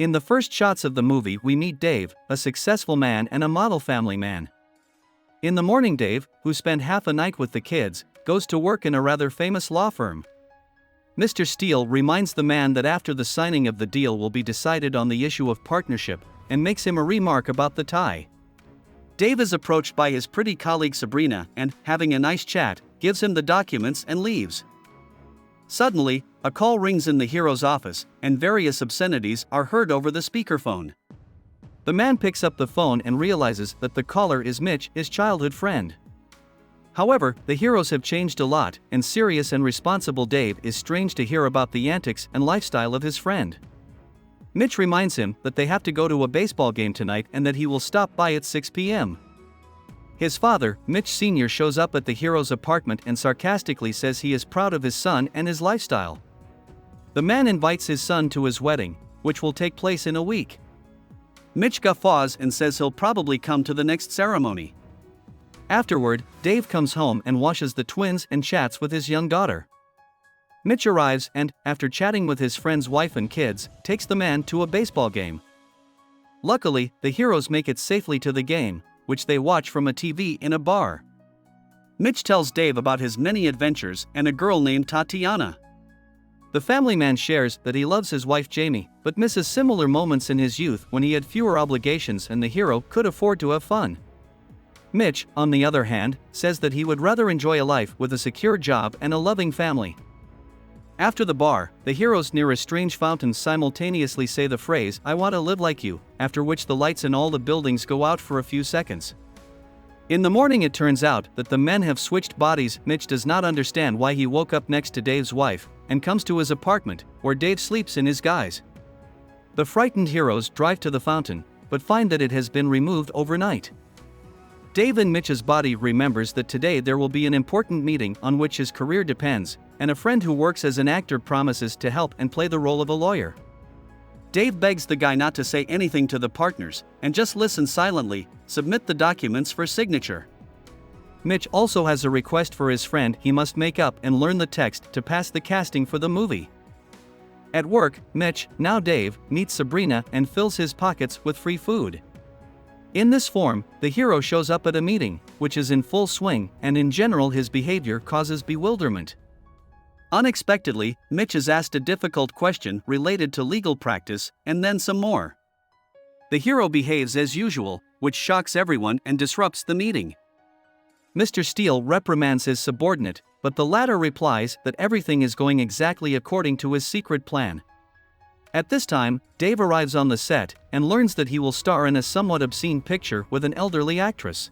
In the first shots of the movie, we meet Dave, a successful man and a model family man. In the morning, Dave, who spent half a night with the kids, goes to work in a rather famous law firm. Mr. Steele reminds the man that after the signing of the deal will be decided on the issue of partnership, and makes him a remark about the tie. Dave is approached by his pretty colleague Sabrina and, having a nice chat, gives him the documents and leaves. Suddenly, a call rings in the hero's office, and various obscenities are heard over the speakerphone. The man picks up the phone and realizes that the caller is Mitch, his childhood friend. However, the heroes have changed a lot, and serious and responsible Dave is strange to hear about the antics and lifestyle of his friend. Mitch reminds him that they have to go to a baseball game tonight and that he will stop by at 6 p.m. His father, Mitch Sr., shows up at the hero's apartment and sarcastically says he is proud of his son and his lifestyle. The man invites his son to his wedding, which will take place in a week. Mitch guffaws and says he'll probably come to the next ceremony. Afterward, Dave comes home and washes the twins and chats with his young daughter. Mitch arrives and, after chatting with his friend's wife and kids, takes the man to a baseball game. Luckily, the heroes make it safely to the game, which they watch from a TV in a bar. Mitch tells Dave about his many adventures and a girl named Tatiana. The family man shares that he loves his wife Jamie, but misses similar moments in his youth when he had fewer obligations and the hero could afford to have fun. Mitch, on the other hand, says that he would rather enjoy a life with a secure job and a loving family. After the bar, the heroes near a strange fountain simultaneously say the phrase, "I want to live like you," after which the lights in all the buildings go out for a few seconds. In the morning, it turns out that the men have switched bodies. Mitch does not understand why he woke up next to Dave's wife, and comes to his apartment, where Dave sleeps in his guise. The frightened heroes drive to the fountain, but find that it has been removed overnight. Dave in Mitch's body remembers that today there will be an important meeting on which his career depends, and a friend who works as an actor promises to help and play the role of a lawyer. Dave begs the guy not to say anything to the partners, and just listen silently, submit the documents for signature. Mitch also has a request for his friend. He must make up and learn the text to pass the casting for the movie. At work, Mitch, now Dave, meets Sabrina and fills his pockets with free food. In this form, the hero shows up at a meeting, which is in full swing, and in general his behavior causes bewilderment. Unexpectedly, Mitch is asked a difficult question related to legal practice, and then some more. The hero behaves as usual, which shocks everyone and disrupts the meeting. Mr. Steele reprimands his subordinate, but the latter replies that everything is going exactly according to his secret plan. At this time, Dave arrives on the set and learns that he will star in a somewhat obscene picture with an elderly actress.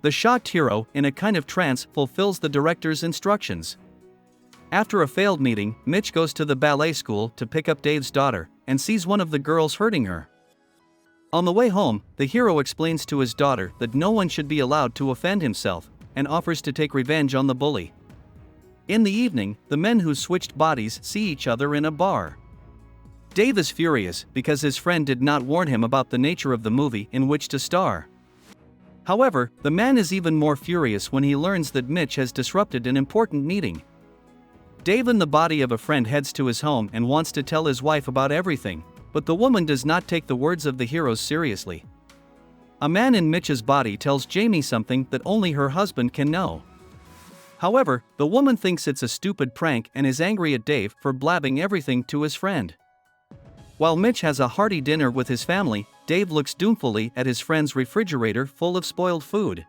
The shocked hero, in a kind of trance, fulfills the director's instructions. After a failed meeting, Mitch goes to the ballet school to pick up Dave's daughter and sees one of the girls hurting her. On the way home, the hero explains to his daughter that no one should be allowed to offend himself and offers to take revenge on the bully. In the evening, the men who switched bodies see each other in a bar. Dave is furious because his friend did not warn him about the nature of the movie in which to star. However, the man is even more furious when he learns that Mitch has disrupted an important meeting. Dave in the body of a friend heads to his home and wants to tell his wife about everything, but the woman does not take the words of the heroes seriously. A man in Mitch's body tells Jamie something that only her husband can know. However, the woman thinks it's a stupid prank and is angry at Dave for blabbing everything to his friend. While Mitch has a hearty dinner with his family, Dave looks doubtfully at his friend's refrigerator full of spoiled food.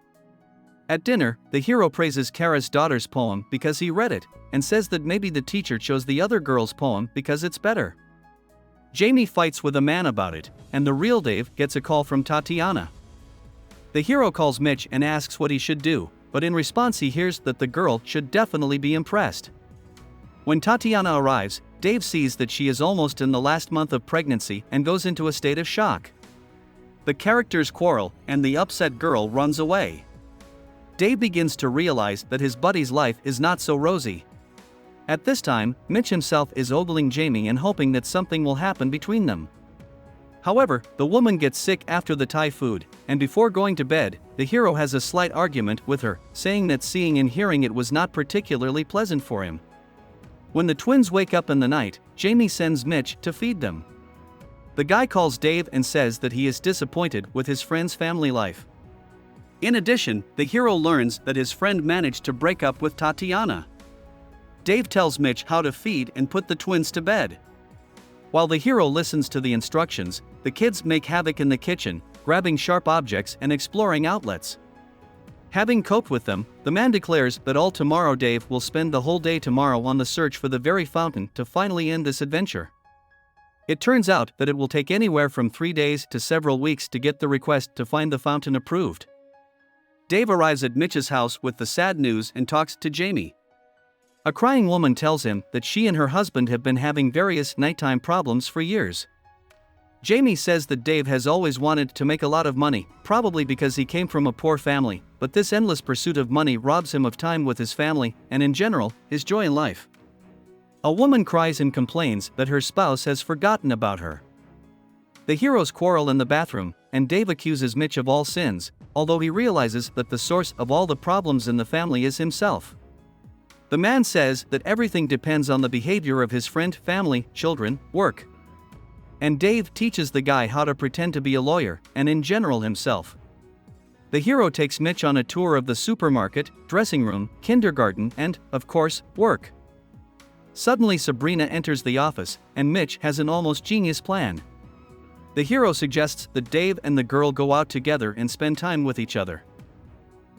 At dinner, the hero praises Kara's daughter's poem because he read it, and says that maybe the teacher chose the other girl's poem because it's better. Jamie fights with a man about it, and the real Dave gets a call from Tatiana. The hero calls Mitch and asks what he should do, but in response he hears that the girl should definitely be impressed. When Tatiana arrives, Dave sees that she is almost in the last month of pregnancy and goes into a state of shock. The characters quarrel, and the upset girl runs away. Dave begins to realize that his buddy's life is not so rosy. At this time, Mitch himself is ogling Jamie and hoping that something will happen between them. However, the woman gets sick after the Thai food, and before going to bed, the hero has a slight argument with her, saying that seeing and hearing it was not particularly pleasant for him. When the twins wake up in the night, Jamie sends Mitch to feed them. The guy calls Dave and says that he is disappointed with his friend's family life. In addition, the hero learns that his friend managed to break up with Tatiana. Dave tells Mitch how to feed and put the twins to bed. While the hero listens to the instructions, the kids make havoc in the kitchen, grabbing sharp objects and exploring outlets. Having coped with them, the man declares that all tomorrow Dave will spend the whole day tomorrow on the search for the very fountain to finally end this adventure. It turns out that it will take anywhere from 3 days to several weeks to get the request to find the fountain approved. Dave arrives at Mitch's house with the sad news and talks to Jamie. A crying woman tells him that she and her husband have been having various nighttime problems for years. Jamie says that Dave has always wanted to make a lot of money, probably because he came from a poor family, but this endless pursuit of money robs him of time with his family and, in general, his joy in life. A woman cries and complains that her spouse has forgotten about her. The heroes quarrel in the bathroom, and Dave accuses Mitch of all sins, although he realizes that the source of all the problems in the family is himself. The man says that everything depends on the behavior of his friend, family, children, work. And Dave teaches the guy how to pretend to be a lawyer, and in general himself. The hero takes Mitch on a tour of the supermarket, dressing room, kindergarten, and, of course, work. Suddenly Sabrina enters the office, and Mitch has an almost genius plan. The hero suggests that Dave and the girl go out together and spend time with each other.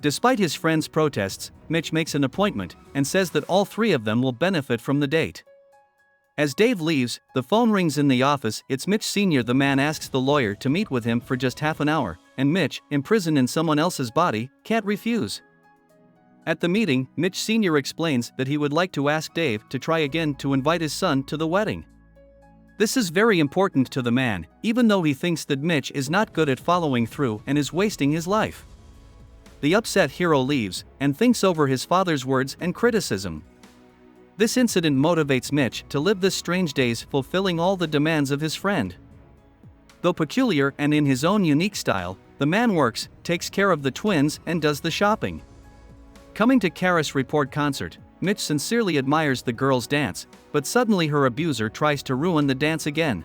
Despite his friend's protests, Mitch makes an appointment and says that all three of them will benefit from the date. As Dave leaves, the phone rings in the office. It's Mitch Sr. The man asks the lawyer to meet with him for just half an hour, and Mitch, imprisoned in someone else's body, can't refuse. At the meeting, Mitch Sr. explains that he would like to ask Dave to try again to invite his son to the wedding. This is very important to the man, even though he thinks that Mitch is not good at following through and is wasting his life. The upset hero leaves and thinks over his father's words and criticism. This incident motivates Mitch to live this strange days, fulfilling all the demands of his friend. Though peculiar and in his own unique style, the man works, takes care of the twins, and does the shopping. Coming to Karis Report concert, Mitch sincerely admires the girl's dance, but suddenly her abuser tries to ruin the dance again.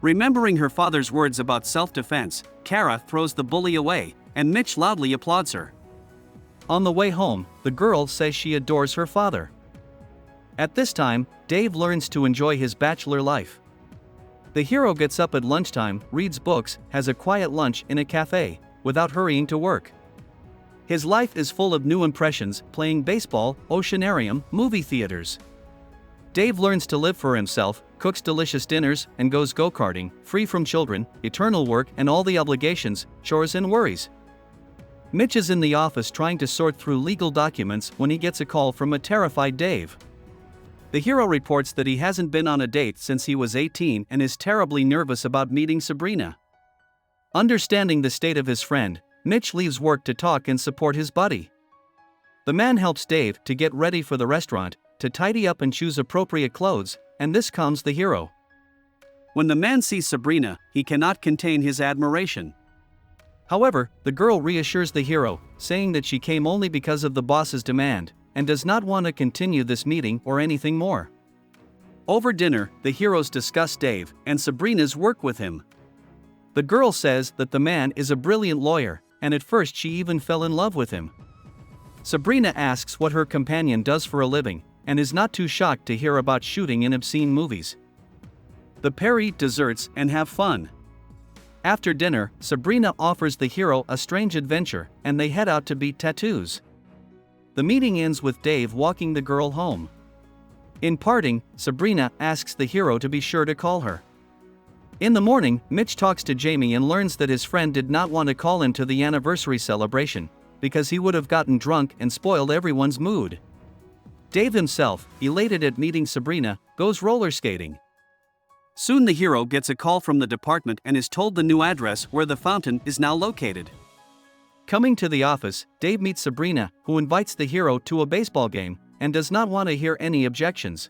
Remembering her father's words about self-defense, Kara throws the bully away, and Mitch loudly applauds her. On the way home, the girl says she adores her father. At this time, Dave learns to enjoy his bachelor life. The hero gets up at lunchtime, reads books, has a quiet lunch in a cafe, without hurrying to work. His life is full of new impressions, playing baseball, oceanarium, movie theaters. Dave learns to live for himself, cooks delicious dinners, and goes go-karting, free from children, eternal work, and all the obligations, chores, and worries. Mitch is in the office trying to sort through legal documents when he gets a call from a terrified Dave. The hero reports that he hasn't been on a date since he was 18 and is terribly nervous about meeting Sabrina. Understanding the state of his friend, Mitch leaves work to talk and support his buddy. The man helps Dave to get ready for the restaurant, to tidy up and choose appropriate clothes, and this calms the hero. When the man sees Sabrina, he cannot contain his admiration. However, the girl reassures the hero, saying that she came only because of the boss's demand, and does not want to continue this meeting or anything more. Over dinner, the heroes discuss Dave and Sabrina's work with him. The girl says that the man is a brilliant lawyer, and at first she even fell in love with him. Sabrina asks what her companion does for a living, and is not too shocked to hear about shooting in obscene movies. The pair eat desserts and have fun. After dinner, Sabrina offers the hero a strange adventure, and they head out to beat tattoos. The meeting ends with Dave walking the girl home. In parting, Sabrina asks the hero to be sure to call her. In the morning, Mitch talks to Jamie and learns that his friend did not want to call him to the anniversary celebration, because he would have gotten drunk and spoiled everyone's mood. Dave himself, elated at meeting Sabrina, goes roller skating. Soon the hero gets a call from the department and is told the new address where the fountain is now located. Coming to the office, Dave meets Sabrina, who invites the hero to a baseball game, and does not want to hear any objections.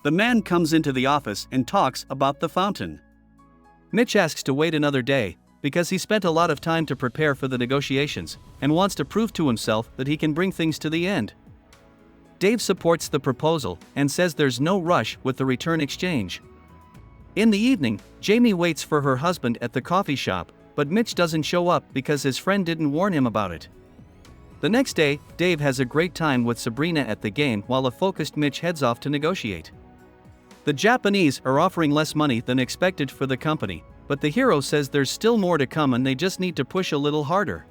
The man comes into the office and talks about the fountain. Mitch asks to wait another day, because he spent a lot of time to prepare for the negotiations, and wants to prove to himself that he can bring things to the end. Dave supports the proposal, and says there's no rush with the return exchange. In the evening, Jamie waits for her husband at the coffee shop, but Mitch doesn't show up because his friend didn't warn him about it. The next day, Dave has a great time with Sabrina at the game while a focused Mitch heads off to negotiate. The Japanese are offering less money than expected for the company, but the hero says there's still more to come and they just need to push a little harder.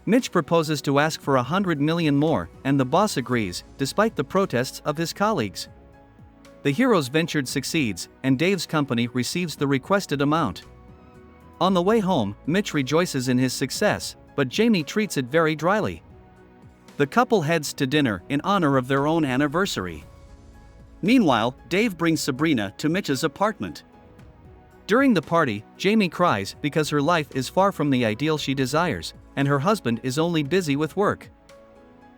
Mitch proposes to ask for $100 million more, and the boss agrees, despite the protests of his colleagues. The hero's venture succeeds, and Dave's company receives the requested amount. On the way home, Mitch rejoices in his success, but Jamie treats it very dryly. The couple heads to dinner in honor of their own anniversary. Meanwhile, Dave brings Sabrina to Mitch's apartment. During the party, Jamie cries because her life is far from the ideal she desires, and her husband is only busy with work.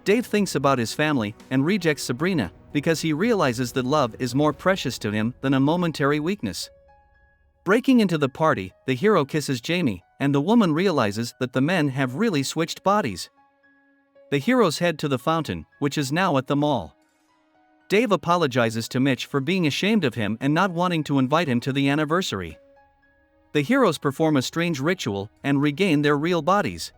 Dave thinks about his family and rejects Sabrina because he realizes that love is more precious to him than a momentary weakness. Breaking into the party, the hero kisses Jamie, and the woman realizes that the men have really switched bodies. The heroes head to the fountain, which is now at the mall. Dave apologizes to Mitch for being ashamed of him and not wanting to invite him to the anniversary. The heroes perform a strange ritual and regain their real bodies.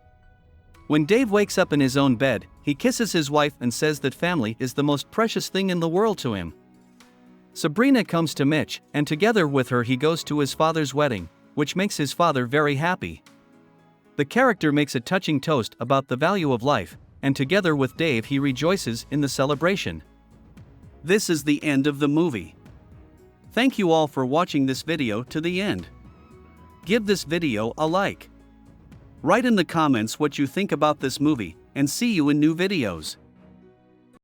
When Dave wakes up in his own bed, he kisses his wife and says that family is the most precious thing in the world to him. Sabrina comes to Mitch, and together with her he goes to his father's wedding, which makes his father very happy. The character makes a touching toast about the value of life, and together with Dave he rejoices in the celebration. This is the end of the movie. Thank you all for watching this video to the end. Give this video a like. Write in the comments what you think about this movie, and see you in new videos.